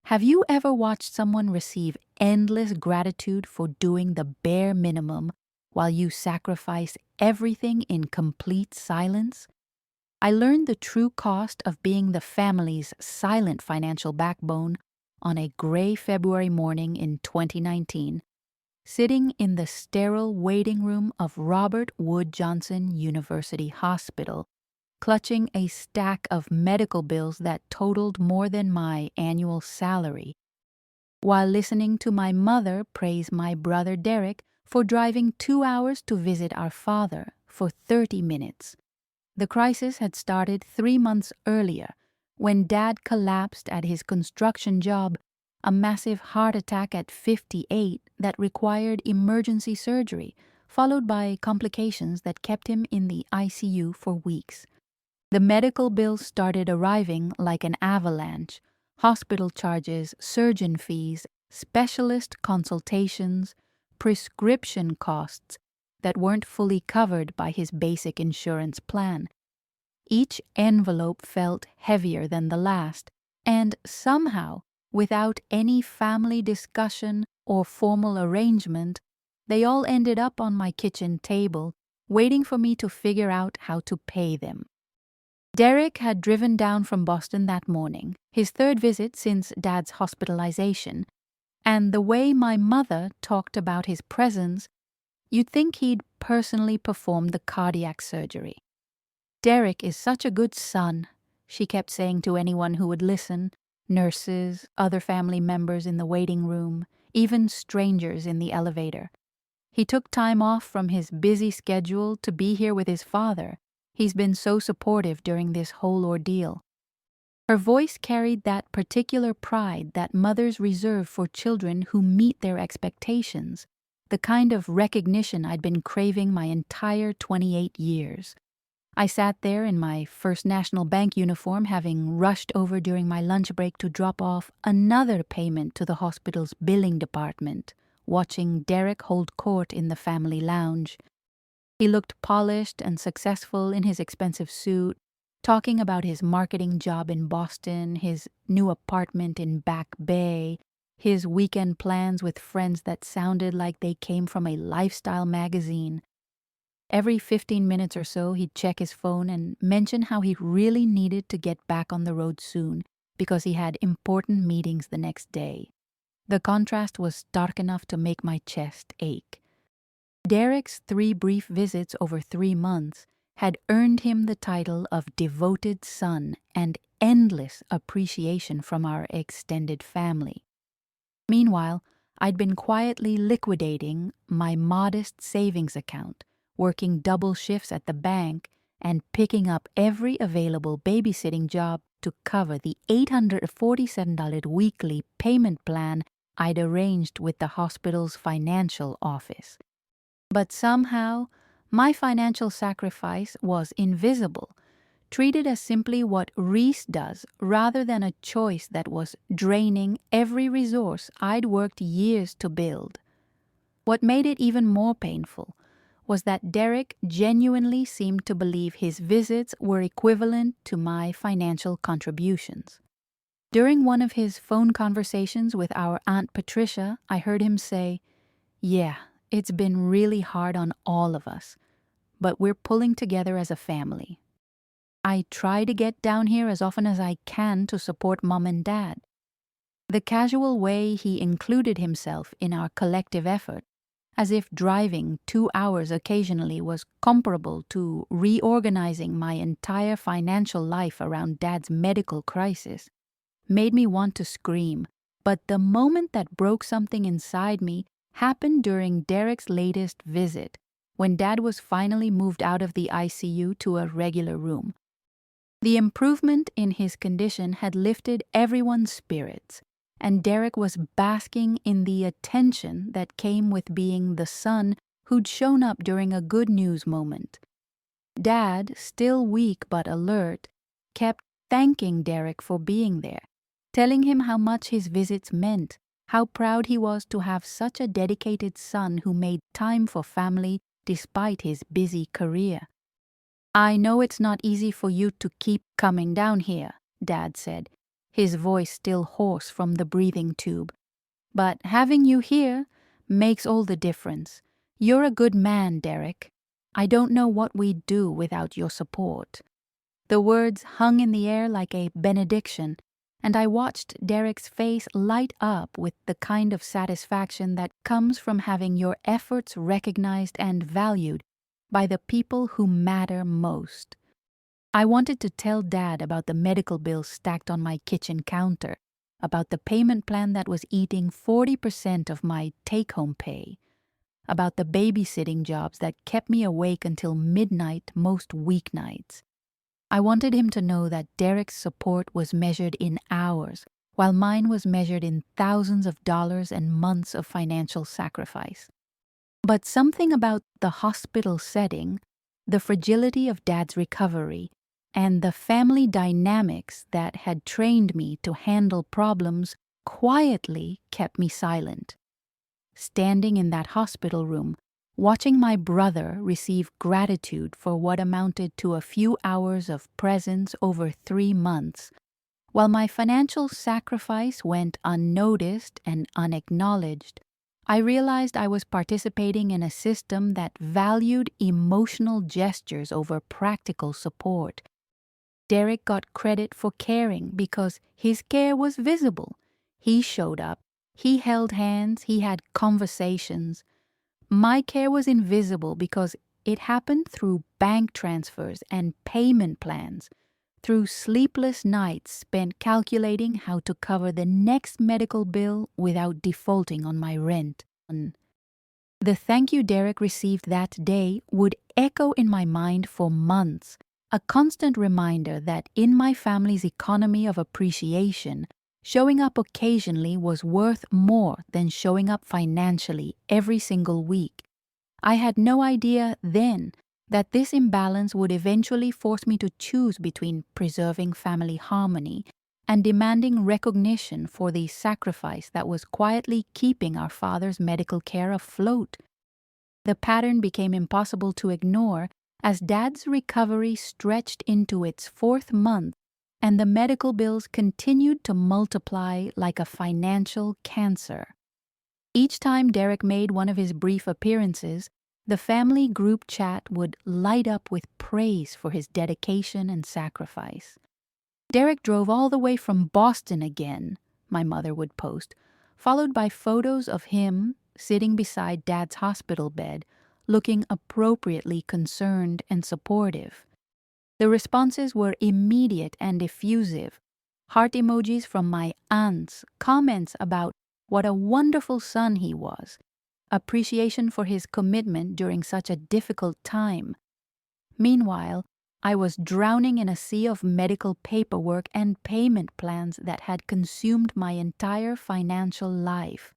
Have you ever watched someone receive endless gratitude for doing the bare minimum while you sacrifice everything in complete silence? I learned the true cost of being the family's silent financial backbone on a gray February morning in 2019, sitting in the sterile waiting room of Robert Wood Johnson University Hospital, clutching a stack of medical bills that totaled more than my annual salary, while listening to my mother praise my brother Derek for driving 2 hours to visit our father for 30 minutes. The crisis had started 3 months earlier when Dad collapsed at his construction job, a massive heart attack at 58 that required emergency surgery, followed by complications that kept him in the ICU for weeks. The medical bills started arriving like an avalanche: hospital charges, surgeon fees, specialist consultations, prescription costs that weren't fully covered by his basic insurance plan. Each envelope felt heavier than the last, and somehow, without any family discussion or formal arrangement, they all ended up on my kitchen table, waiting for me to figure out how to pay them. Derek had driven down from Boston that morning, his third visit since Dad's hospitalization, and the way my mother talked about his presence, you'd think he'd personally performed the cardiac surgery. "Derek is such a good son," she kept saying to anyone who would listen: nurses, other family members in the waiting room, even strangers in the elevator. "He took time off from his busy schedule to be here with his father. He's been so supportive during this whole ordeal." Her voice carried that particular pride that mothers reserve for children who meet their expectations, the kind of recognition I'd been craving my entire 28 years. I sat there in my First National Bank uniform, having rushed over during my lunch break to drop off another payment to the hospital's billing department, watching Derek hold court in the family lounge. He looked polished and successful in his expensive suit, talking about his marketing job in Boston, his new apartment in Back Bay, his weekend plans with friends that sounded like they came from a lifestyle magazine. Every 15 minutes or so, he'd check his phone and mention how he really needed to get back on the road soon because he had important meetings the next day. The contrast was stark enough to make my chest ache. Derek's 3 brief visits over 3 months had earned him the title of devoted son and endless appreciation from our extended family. Meanwhile, I'd been quietly liquidating my modest savings account, working double shifts at the bank, and picking up every available babysitting job to cover the $847 weekly payment plan I'd arranged with the hospital's financial office. But somehow, my financial sacrifice was invisible, treated as simply what Reese does rather than a choice that was draining every resource I'd worked years to build. What made it even more painful was that Derek genuinely seemed to believe his visits were equivalent to my financial contributions. During one of his phone conversations with our Aunt Patricia, I heard him say, "Yeah, it's been really hard on all of us, but we're pulling together as a family. I try to get down here as often as I can to support Mom and Dad." The casual way he included himself in our collective effort, as if driving 2 hours occasionally was comparable to reorganizing my entire financial life around Dad's medical crisis, made me want to scream. But the moment that broke something inside me happened during Derek's latest visit, when Dad was finally moved out of the ICU to a regular room. The improvement in his condition had lifted everyone's spirits, and Derek was basking in the attention that came with being the son who'd shown up during a good news moment. Dad, still weak but alert, kept thanking Derek for being there, telling him how much his visits meant, how proud he was to have such a dedicated son who made time for family despite his busy career. "I know it's not easy for you to keep coming down here," Dad said. his voice still hoarse from the breathing tube. "But having you here makes all the difference. You're a good man, Derek. I don't know what we'd do without your support." The words hung in the air like a benediction, and I watched Derek's face light up with the kind of satisfaction that comes from having your efforts recognized and valued by the people who matter most. I wanted to tell Dad about the medical bills stacked on my kitchen counter, about the payment plan that was eating 40% of my take-home pay, about the babysitting jobs that kept me awake until midnight most weeknights. I wanted him to know that Derek's support was measured in hours, while mine was measured in thousands of dollars and months of financial sacrifice. But something about the hospital setting, the fragility of Dad's recovery, and the family dynamics that had trained me to handle problems quietly kept me silent. Standing in that hospital room, watching my brother receive gratitude for what amounted to a few hours of presence over 3 months, while my financial sacrifice went unnoticed and unacknowledged, I realized I was participating in a system that valued emotional gestures over practical support. Derek got credit for caring because his care was visible. He showed up, he held hands, he had conversations. My care was invisible because it happened through bank transfers and payment plans, through sleepless nights spent calculating how to cover the next medical bill without defaulting on my rent. The thank you Derek received that day would echo in my mind for months, a constant reminder that in my family's economy of appreciation, showing up occasionally was worth more than showing up financially every single week. I had no idea then that this imbalance would eventually force me to choose between preserving family harmony and demanding recognition for the sacrifice that was quietly keeping our father's medical care afloat. The pattern became impossible to ignore as Dad's recovery stretched into its 4th month and the medical bills continued to multiply like a financial cancer. Each time Derek made one of his brief appearances, the family group chat would light up with praise for his dedication and sacrifice. "Derek drove all the way from Boston again," my mother would post, followed by photos of him sitting beside Dad's hospital bed, looking appropriately concerned and supportive. The responses were immediate and effusive. Heart emojis from my aunts, comments about what a wonderful son he was, appreciation for his commitment during such a difficult time. Meanwhile, I was drowning in a sea of medical paperwork and payment plans that had consumed my entire financial life.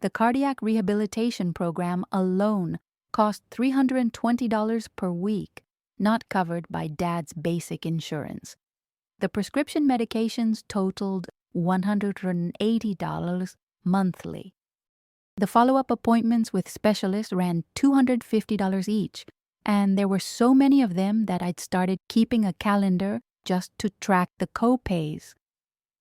The cardiac rehabilitation program alone cost $320 per week, not covered by Dad's basic insurance. The prescription medications totaled $180 monthly. The follow-up appointments with specialists ran $250 each, and there were so many of them that I'd started keeping a calendar just to track the co-pays.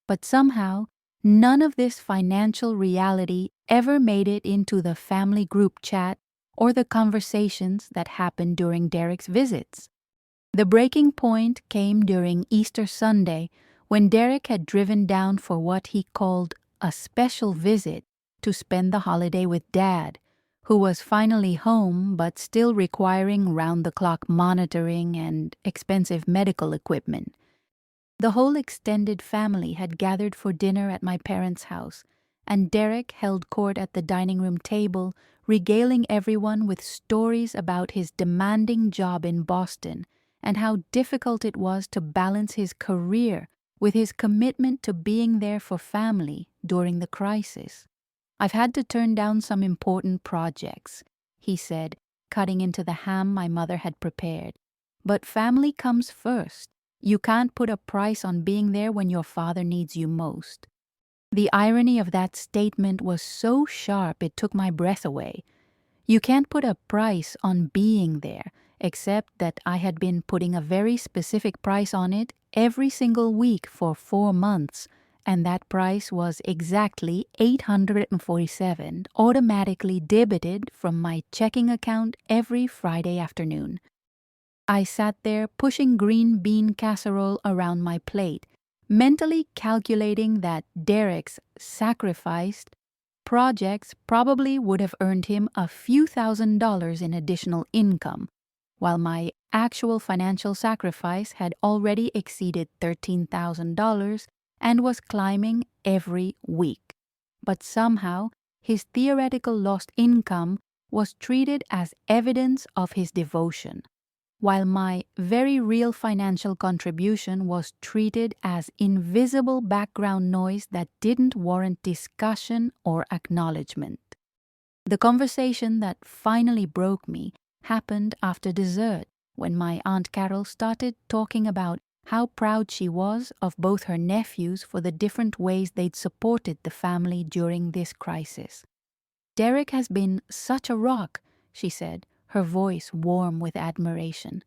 But somehow, none of this financial reality ever made it into the family group chat or the conversations that happened during Derek's visits. The breaking point came during Easter Sunday when Derek had driven down for what he called a special visit to spend the holiday with Dad, who was finally home but still requiring round-the-clock monitoring and expensive medical equipment. The whole extended family had gathered for dinner at my parents' house, and Derek held court at the dining room table, regaling everyone with stories about his demanding job in Boston and how difficult it was to balance his career with his commitment to being there for family during the crisis. "I've had to turn down some important projects," he said, cutting into the ham my mother had prepared. "But family comes first. You can't put a price on being there when your father needs you most." The irony of that statement was so sharp it took my breath away. You can't put a price on being there, except that I had been putting a very specific price on it every single week for 4 months, and that price was exactly $847, automatically debited from my checking account every Friday afternoon. I sat there pushing green bean casserole around my plate, mentally calculating that Derek's sacrificed projects probably would have earned him a few $1,000s in additional income, while my actual financial sacrifice had already exceeded $13,000 and was climbing every week. But somehow, his theoretical lost income was treated as evidence of his devotion, while my very real financial contribution was treated as invisible background noise that didn't warrant discussion or acknowledgement. The conversation that finally broke me happened after dessert, when my Aunt Carol started talking about how proud she was of both her nephews for the different ways they'd supported the family during this crisis. "Derek has been such a rock," she said, her voice warm with admiration.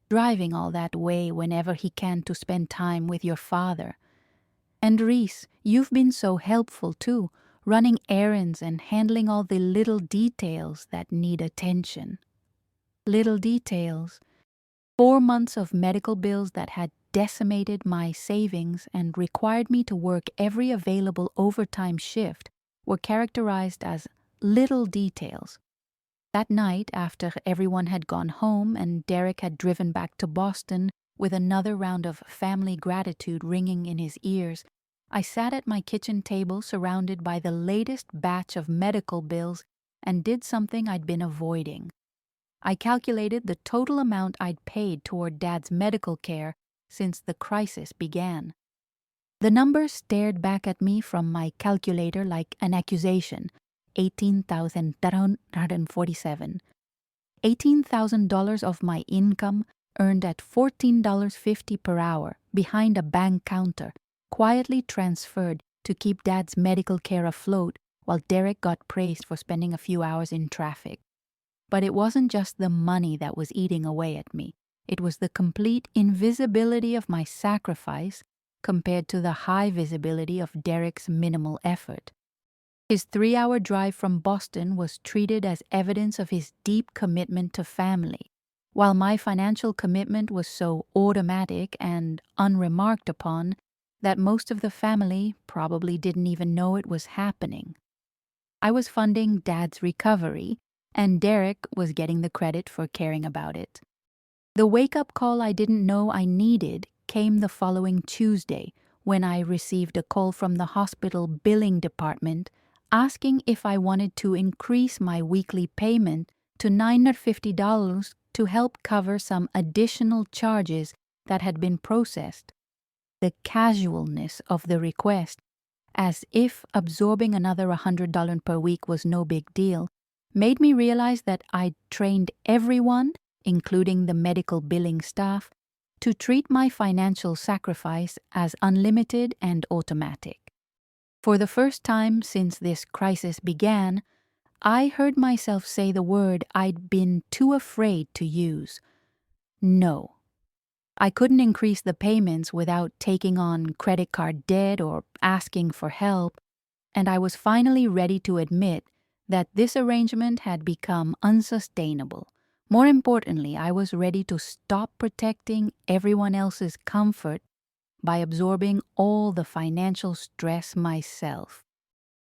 "Driving all that way whenever he can to spend time with your father. And Reese, you've been so helpful too, running errands and handling all the little details that need attention." Little details. 4 months of medical bills that had decimated my savings and required me to work every available overtime shift were characterized as little details. That night, after everyone had gone home and Derek had driven back to Boston with another round of family gratitude ringing in his ears, I sat at my kitchen table surrounded by the latest batch of medical bills and did something I'd been avoiding. I calculated the total amount I'd paid toward Dad's medical care since the crisis began. The number stared back at me from my calculator like an accusation: $18,347. $18,000 of my income, earned at $14.50 per hour behind a bank counter, quietly transferred to keep Dad's medical care afloat while Derek got praised for spending a few hours in traffic. But it wasn't just the money that was eating away at me. It was the complete invisibility of my sacrifice compared to the high visibility of Derek's minimal effort. His 3-hour drive from Boston was treated as evidence of his deep commitment to family, while my financial commitment was so automatic and unremarked upon that most of the family probably didn't even know it was happening. I was funding Dad's recovery, and Derek was getting the credit for caring about it. The wake-up call I didn't know I needed came the following Tuesday, when I received a call from the hospital billing department asking if I wanted to increase my weekly payment to $950 to help cover some additional charges that had been processed. The casualness of the request, as if absorbing another $100 per week was no big deal, made me realize that I'd trained everyone, including the medical billing staff, to treat my financial sacrifice as unlimited and automatic. For the first time since this crisis began, I heard myself say the word I'd been too afraid to use: no. I couldn't increase the payments without taking on credit card debt or asking for help, and I was finally ready to admit that this arrangement had become unsustainable. More importantly, I was ready to stop protecting everyone else's comfort by absorbing all the financial stress myself.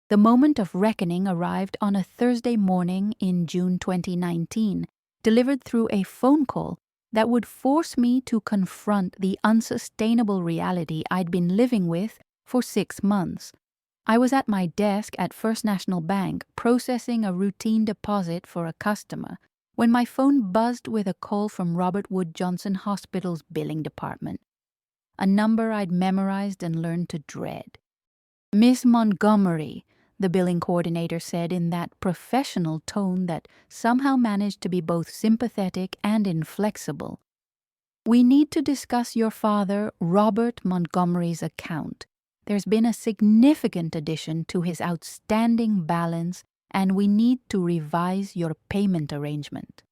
The moment of reckoning arrived on a Thursday morning in June 2019, delivered through a phone call that would force me to confront the unsustainable reality I'd been living with for 6 months. I was at my desk at First National Bank processing a routine deposit for a customer when my phone buzzed with a call from Robert Wood Johnson Hospital's billing department, a number I'd memorized and learned to dread. "Miss Montgomery," the billing coordinator said in that professional tone that somehow managed to be both sympathetic and inflexible, "we need to discuss your father, Robert Montgomery's account. There's been a significant addition to his outstanding balance, and we need to revise your payment arrangement."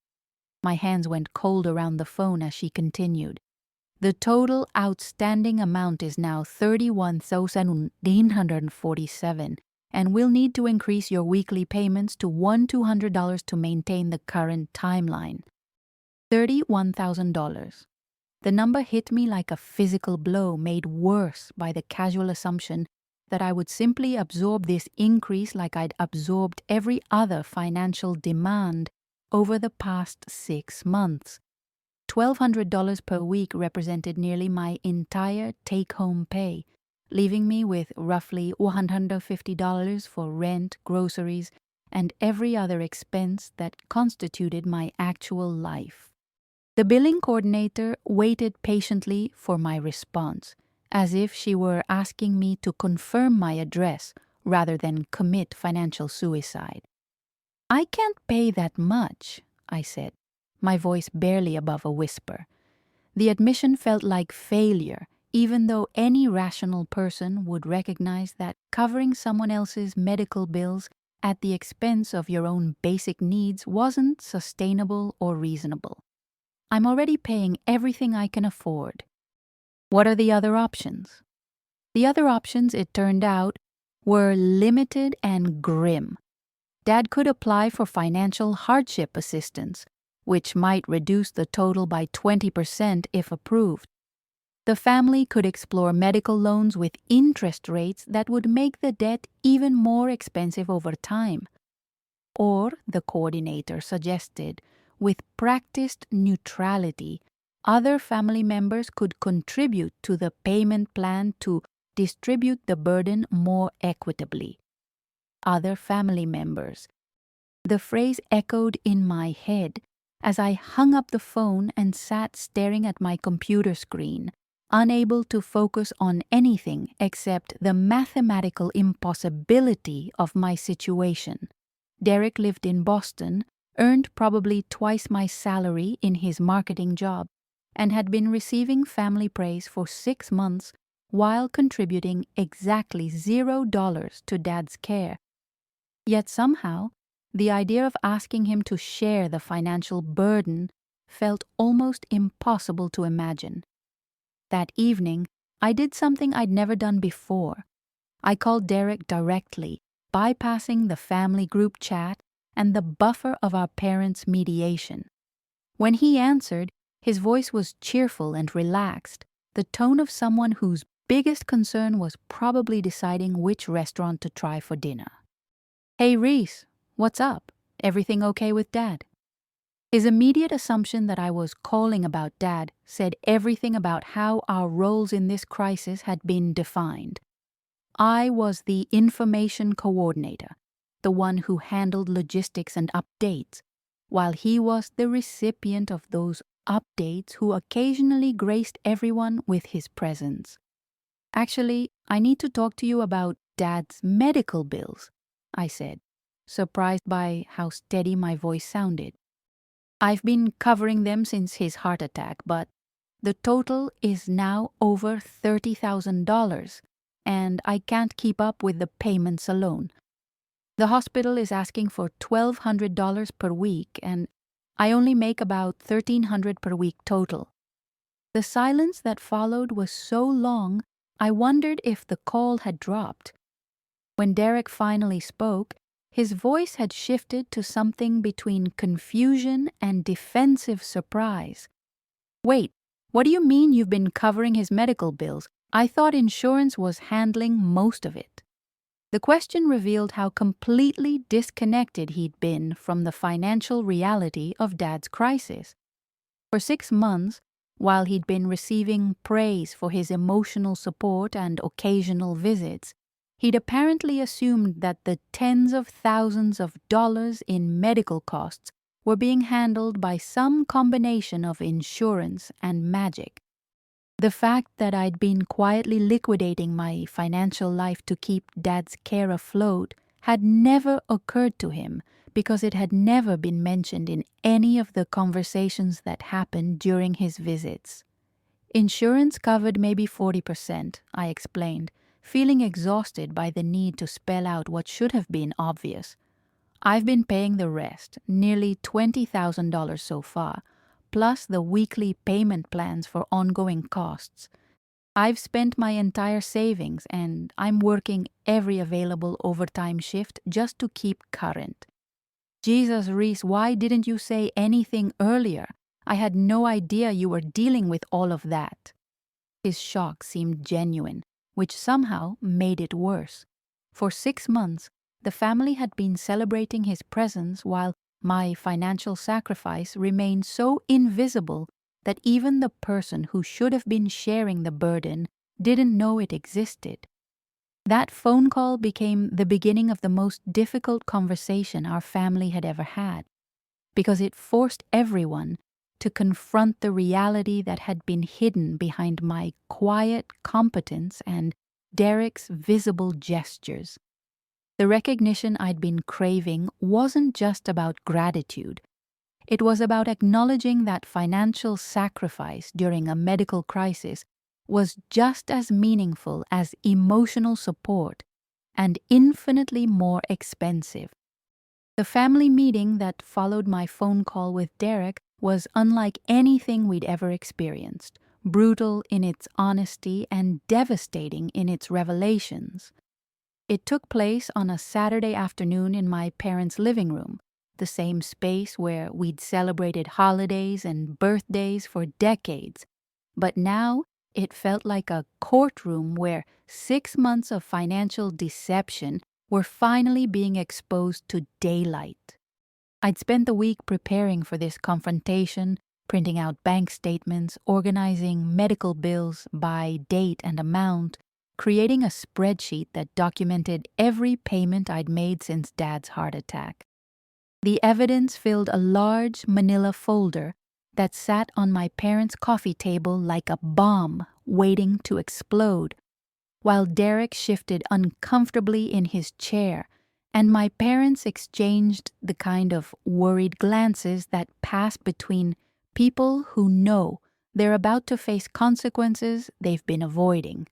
My hands went cold around the phone as she continued. The total outstanding amount is now $31,947, and we'll need to increase your weekly payments to $200 to maintain the current timeline. $31,000. The number hit me like a physical blow made worse by the casual assumption that I would simply absorb this increase like I'd absorbed every other financial demand over the past 6 months. $1,200 per week represented nearly my entire take-home pay, leaving me with roughly $150 for rent, groceries, and every other expense that constituted my actual life. The billing coordinator waited patiently for my response, as if she were asking me to confirm my address rather than commit financial suicide. "I can't pay that much," I said, my voice barely above a whisper. The admission felt like failure, even though any rational person would recognize that covering someone else's medical bills at the expense of your own basic needs wasn't sustainable or reasonable. "I'm already paying everything I can afford." "What are the other options?" The other options, it turned out, were limited and grim. Dad could apply for financial hardship assistance, which might reduce the total by 20% if approved. The family could explore medical loans with interest rates that would make the debt even more expensive over time. Or, the coordinator suggested, with practiced neutrality, other family members could contribute to the payment plan to distribute the burden more equitably. Other family members. The phrase echoed in my head as I hung up the phone and sat staring at my computer screen, unable to focus on anything except the mathematical impossibility of my situation. Derek lived in Boston, earned probably twice my salary in his marketing job, and had been receiving family praise for 6 months while contributing exactly $0 to Dad's care. Yet somehow, the idea of asking him to share the financial burden felt almost impossible to imagine. That evening, I did something I'd never done before. I called Derek directly, bypassing the family group chat and the buffer of our parents' mediation. When he answered, his voice was cheerful and relaxed, the tone of someone whose biggest concern was probably deciding which restaurant to try for dinner. "Hey Reese, what's up? Everything okay with Dad?" His immediate assumption that I was calling about Dad said everything about how our roles in this crisis had been defined. I was the information coordinator, the one who handled logistics and updates, while he was the recipient of those updates who occasionally graced everyone with his presence. "Actually, I need to talk to you about Dad's medical bills," I said, surprised by how steady my voice sounded. "I've been covering them since his heart attack, but the total is now over $30,000, and I can't keep up with the payments alone. The hospital is asking for $1,200 per week, and I only make about $1,300 per week total." The silence that followed was so long, I wondered if the call had dropped. When Derek finally spoke, his voice had shifted to something between confusion and defensive surprise. "Wait, what do you mean you've been covering his medical bills? I thought insurance was handling most of it." The question revealed how completely disconnected he'd been from the financial reality of Dad's crisis. For 6 months, while he'd been receiving praise for his emotional support and occasional visits, he'd apparently assumed that the tens of thousands of dollars in medical costs were being handled by some combination of insurance and magic. The fact that I'd been quietly liquidating my financial life to keep Dad's care afloat had never occurred to him because it had never been mentioned in any of the conversations that happened during his visits. "Insurance covered maybe 40%, I explained, feeling exhausted by the need to spell out what should have been obvious. "I've been paying the rest, nearly $20,000 so far, plus the weekly payment plans for ongoing costs. I've spent my entire savings and I'm working every available overtime shift just to keep current. Jesus, Reese, why didn't you say anything earlier? I had no idea you were dealing with all of that. His shock seemed genuine, which somehow made it worse. For 6 months, the family had been celebrating his presence while my financial sacrifice remained so invisible that even the person who should have been sharing the burden didn't know it existed. That phone call became the beginning of the most difficult conversation our family had ever had, because it forced everyone to confront the reality that had been hidden behind my quiet competence and Derek's visible gestures. The recognition I'd been craving wasn't just about gratitude. It was about acknowledging that financial sacrifice during a medical crisis was just as meaningful as emotional support and infinitely more expensive. The family meeting that followed my phone call with Derek was unlike anything we'd ever experienced, brutal in its honesty and devastating in its revelations. It took place on a Saturday afternoon in my parents' living room, the same space where we'd celebrated holidays and birthdays for decades. But now it felt like a courtroom where 6 months of financial deception were finally being exposed to daylight. I'd spent the week preparing for this confrontation, printing out bank statements, organizing medical bills by date and amount, creating a spreadsheet that documented every payment I'd made since Dad's heart attack. The evidence filled a large manila folder that sat on my parents' coffee table like a bomb waiting to explode, while Derek shifted uncomfortably in his chair and my parents exchanged the kind of worried glances that pass between people who know they're about to face consequences they've been avoiding.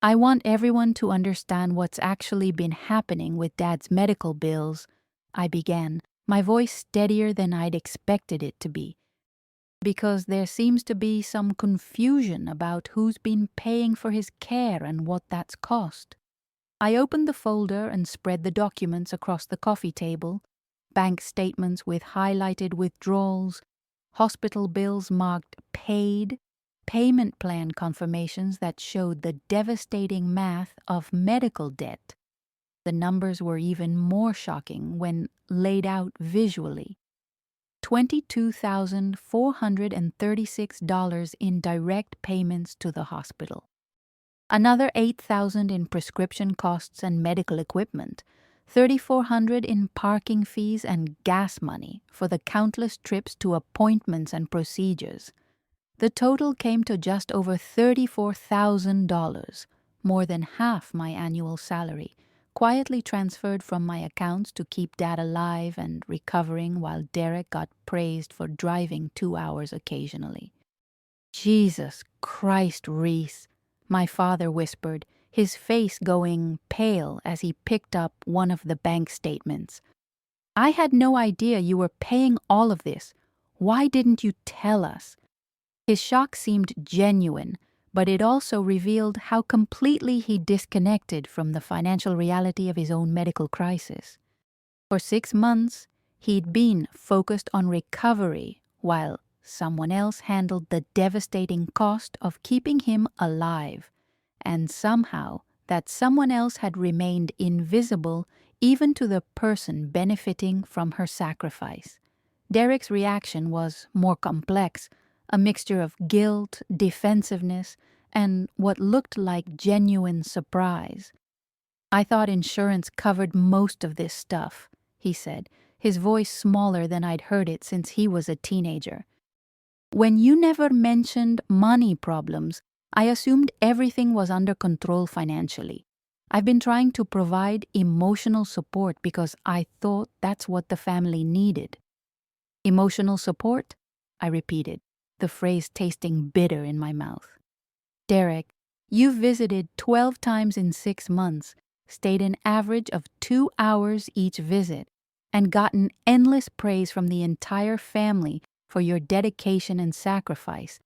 I want everyone to understand what's actually been happening with Dad's medical bills, I began, my voice steadier than I'd expected it to be, because there seems to be some confusion about who's been paying for his care and what that's cost. I opened the folder and spread the documents across the coffee table, bank statements with highlighted withdrawals, hospital bills marked paid, payment plan confirmations that showed the devastating math of medical debt. The numbers were even more shocking when laid out visually. $22,436 in direct payments to the hospital. Another $8,000 in prescription costs and medical equipment, $3,400 in parking fees and gas money for the countless trips to appointments and procedures. The total came to just over $34,000, more than half my annual salary, quietly transferred from my accounts to keep Dad alive and recovering while Derek got praised for driving 2 hours occasionally. Jesus Christ, Reese, my father whispered, his face going pale as he picked up one of the bank statements. I had no idea you were paying all of this. Why didn't you tell us? His shock seemed genuine, but it also revealed how completely he disconnected from the financial reality of his own medical crisis. For 6 months, he'd been focused on recovery while someone else handled the devastating cost of keeping him alive, and somehow that someone else had remained invisible even to the person benefiting from her sacrifice. Derek's reaction was more complex, a mixture of guilt, defensiveness, and what looked like genuine surprise. I thought insurance covered most of this stuff, he said, his voice smaller than I'd heard it since he was a teenager. When you never mentioned money problems, I assumed everything was under control financially. I've been trying to provide emotional support because I thought that's what the family needed. Emotional support? I repeated, the phrase tasting bitter in my mouth. Derek, you've visited 12 times in 6 months, stayed an average of 2 hours each visit, and gotten endless praise from the entire family for your dedication and sacrifice.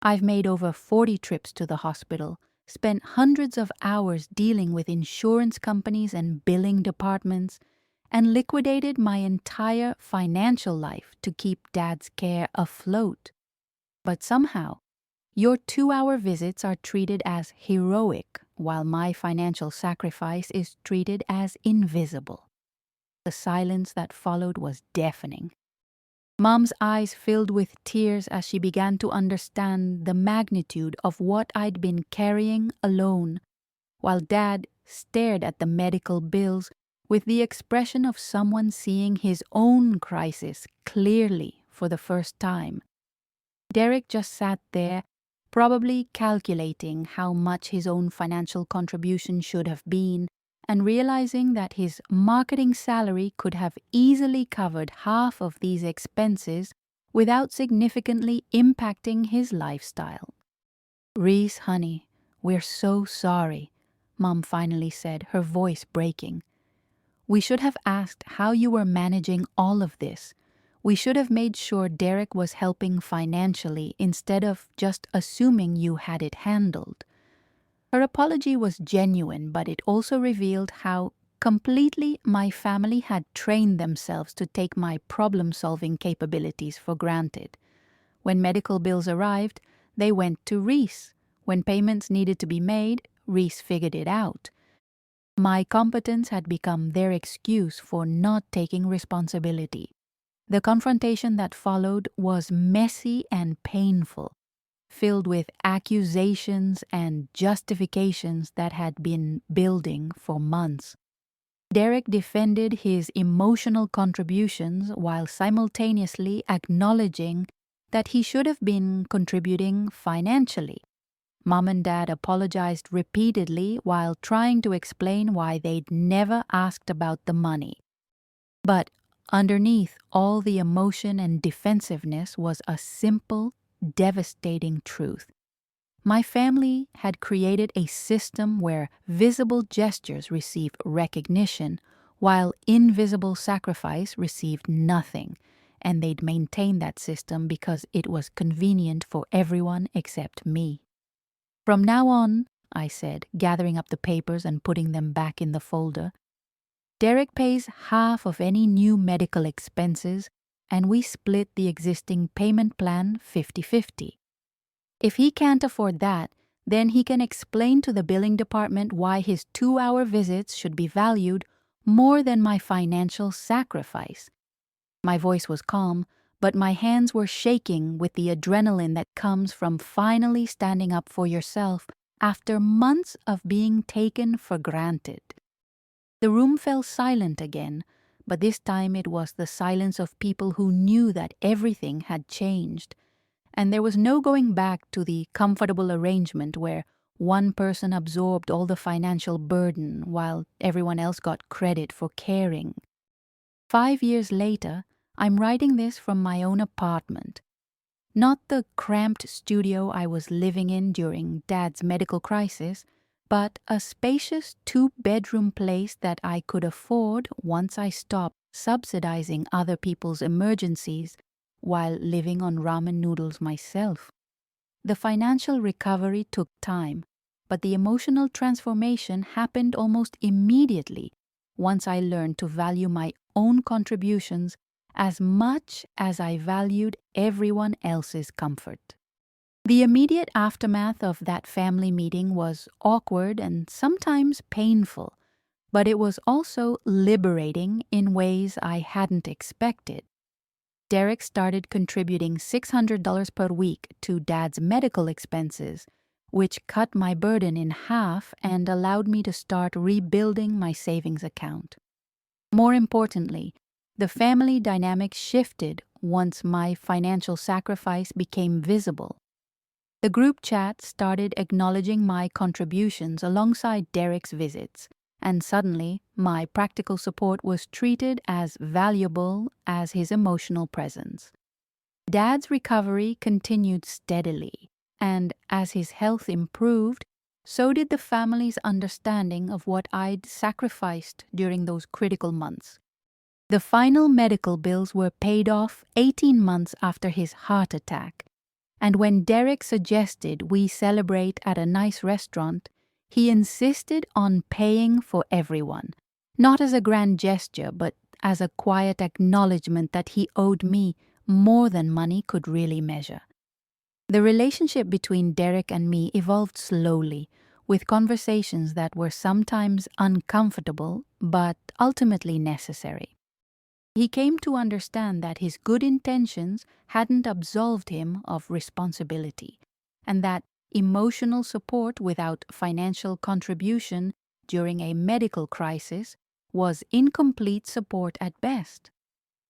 I've made over 40 trips to the hospital, spent hundreds of hours dealing with insurance companies and billing departments, and liquidated my entire financial life to keep Dad's care afloat. But somehow, your 2-hour visits are treated as heroic, while my financial sacrifice is treated as invisible. The silence that followed was deafening. Mom's eyes filled with tears as she began to understand the magnitude of what I'd been carrying alone, while Dad stared at the medical bills with the expression of someone seeing his own crisis clearly for the first time. Derek just sat there, probably calculating how much his own financial contribution should have been, and realizing that his marketing salary could have easily covered half of these expenses without significantly impacting his lifestyle. "Reese, honey, we're so sorry," Mom finally said, her voice breaking. "We should have asked how you were managing all of this. We should have made sure Derek was helping financially instead of just assuming you had it handled." Her apology was genuine, but it also revealed how completely my family had trained themselves to take my problem-solving capabilities for granted. When medical bills arrived, they went to Reese. When payments needed to be made, Reese figured it out. My competence had become their excuse for not taking responsibility. The confrontation that followed was messy and painful, filled with accusations and justifications that had been building for months. Derek defended his emotional contributions while simultaneously acknowledging that he should have been contributing financially. Mom and Dad apologized repeatedly while trying to explain why they'd never asked about the money. But underneath all the emotion and defensiveness was a simple, devastating truth. My family had created a system where visible gestures received recognition, while invisible sacrifice received nothing, and they'd maintained that system because it was convenient for everyone except me. "From now on," I said, gathering up the papers and putting them back in the folder, "Derek pays half of any new medical expenses, and we split the existing payment plan 50-50. If he can't afford that, then he can explain to the billing department why his 2-hour visits should be valued more than my financial sacrifice." My voice was calm, but my hands were shaking with the adrenaline that comes from finally standing up for yourself after months of being taken for granted. The room fell silent again, but this time it was the silence of people who knew that everything had changed, and there was no going back to the comfortable arrangement where one person absorbed all the financial burden while everyone else got credit for caring. 5 years later, I'm writing this from my own apartment. Not the cramped studio I was living in during Dad's medical crisis, but a spacious 2-bedroom place that I could afford once I stopped subsidizing other people's emergencies while living on ramen noodles myself. The financial recovery took time, but the emotional transformation happened almost immediately once I learned to value my own contributions as much as I valued everyone else's comfort. The immediate aftermath of that family meeting was awkward and sometimes painful, but it was also liberating in ways I hadn't expected. Derek started contributing $600 per week to Dad's medical expenses, which cut my burden in half and allowed me to start rebuilding my savings account. More importantly, the family dynamic shifted once my financial sacrifice became visible. The group chat started acknowledging my contributions alongside Derek's visits, and suddenly my practical support was treated as valuable as his emotional presence. Dad's recovery continued steadily, and as his health improved, so did the family's understanding of what I'd sacrificed during those critical months. The final medical bills were paid off 18 months after his heart attack, and when Derek suggested we celebrate at a nice restaurant, he insisted on paying for everyone, not as a grand gesture, but as a quiet acknowledgement that he owed me more than money could really measure. The relationship between Derek and me evolved slowly, with conversations that were sometimes uncomfortable but ultimately necessary. He came to understand that his good intentions hadn't absolved him of responsibility, and that emotional support without financial contribution during a medical crisis was incomplete support at best.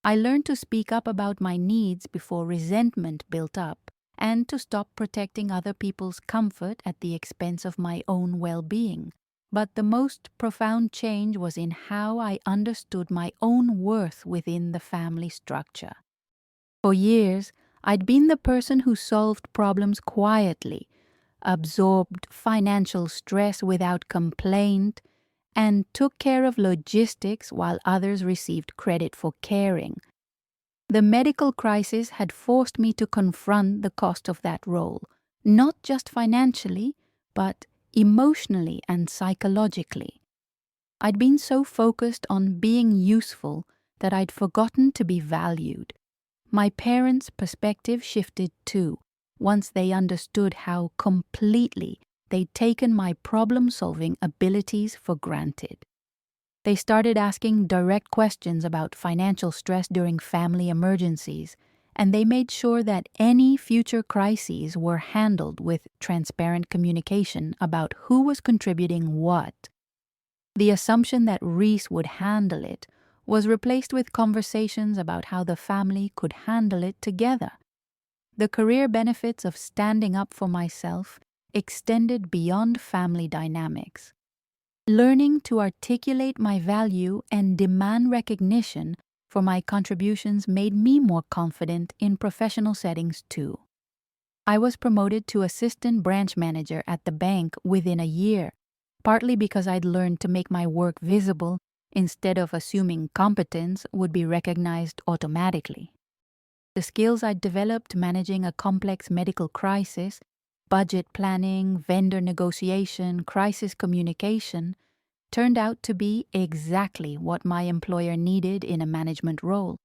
I learned to speak up about my needs before resentment built up, and to stop protecting other people's comfort at the expense of my own well-being. But the most profound change was in how I understood my own worth within the family structure. For years, I'd been the person who solved problems quietly, absorbed financial stress without complaint, and took care of logistics while others received credit for caring. The medical crisis had forced me to confront the cost of that role, not just financially, but emotionally and psychologically. I'd been so focused on being useful that I'd forgotten to be valued. My parents' perspective shifted too, once they understood how completely they'd taken my problem-solving abilities for granted. They started asking direct questions about financial stress during family emergencies, and they made sure that any future crises were handled with transparent communication about who was contributing what. The assumption that Reese would handle it was replaced with conversations about how the family could handle it together. The career benefits of standing up for myself extended beyond family dynamics. Learning to articulate my value and demand recognition for my contributions made me more confident in professional settings too. I was promoted to assistant branch manager at the bank within a year, partly because I'd learned to make my work visible instead of assuming competence would be recognized automatically. The skills I'd developed managing a complex medical crisis, budget planning, vendor negotiation, crisis communication, turned out to be exactly what my employer needed in a management role.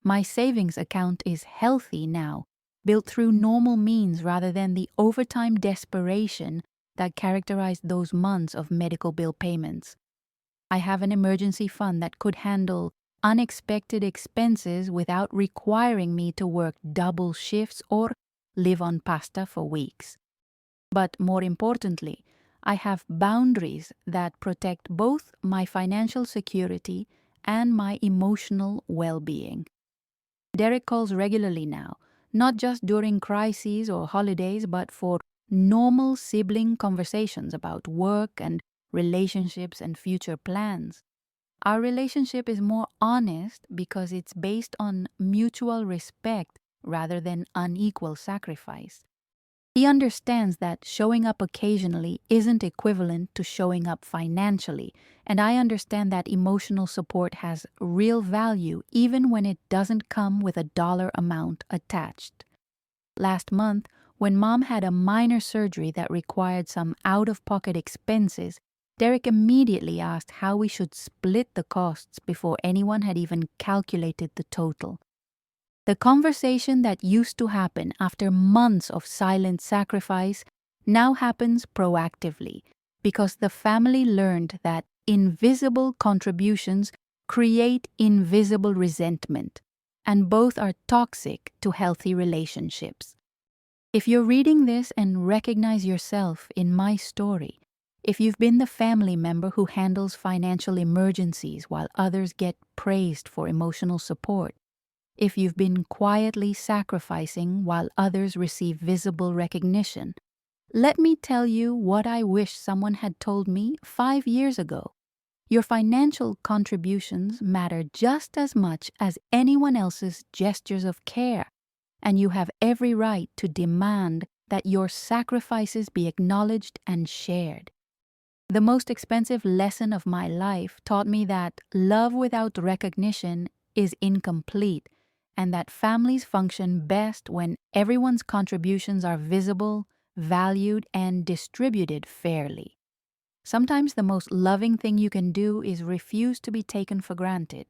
My savings account is healthy now, built through normal means rather than the overtime desperation that characterized those months of medical bill payments. I have an emergency fund that could handle unexpected expenses without requiring me to work double shifts or live on pasta for weeks. But more importantly, I have boundaries that protect both my financial security and my emotional well-being. Derek calls regularly now, not just during crises or holidays, but for normal sibling conversations about work and relationships and future plans. Our relationship is more honest because it's based on mutual respect rather than unequal sacrifice. He understands that showing up occasionally isn't equivalent to showing up financially, and I understand that emotional support has real value even when it doesn't come with a dollar amount attached. Last month, when Mom had a minor surgery that required some out-of-pocket expenses, Derek immediately asked how we should split the costs before anyone had even calculated the total. The conversation that used to happen after months of silent sacrifice now happens proactively because the family learned that invisible contributions create invisible resentment, and both are toxic to healthy relationships. If you're reading this and recognize yourself in my story, if you've been the family member who handles financial emergencies while others get praised for emotional support, if you've been quietly sacrificing while others receive visible recognition, let me tell you what I wish someone had told me 5 years ago. Your financial contributions matter just as much as anyone else's gestures of care, and you have every right to demand that your sacrifices be acknowledged and shared. The most expensive lesson of my life taught me that love without recognition is incomplete and that families function best when everyone's contributions are visible, valued, and distributed fairly. Sometimes the most loving thing you can do is refuse to be taken for granted,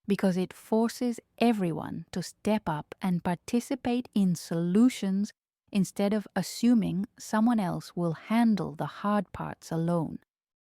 because it forces everyone to step up and participate in solutions instead of assuming someone else will handle the hard parts alone.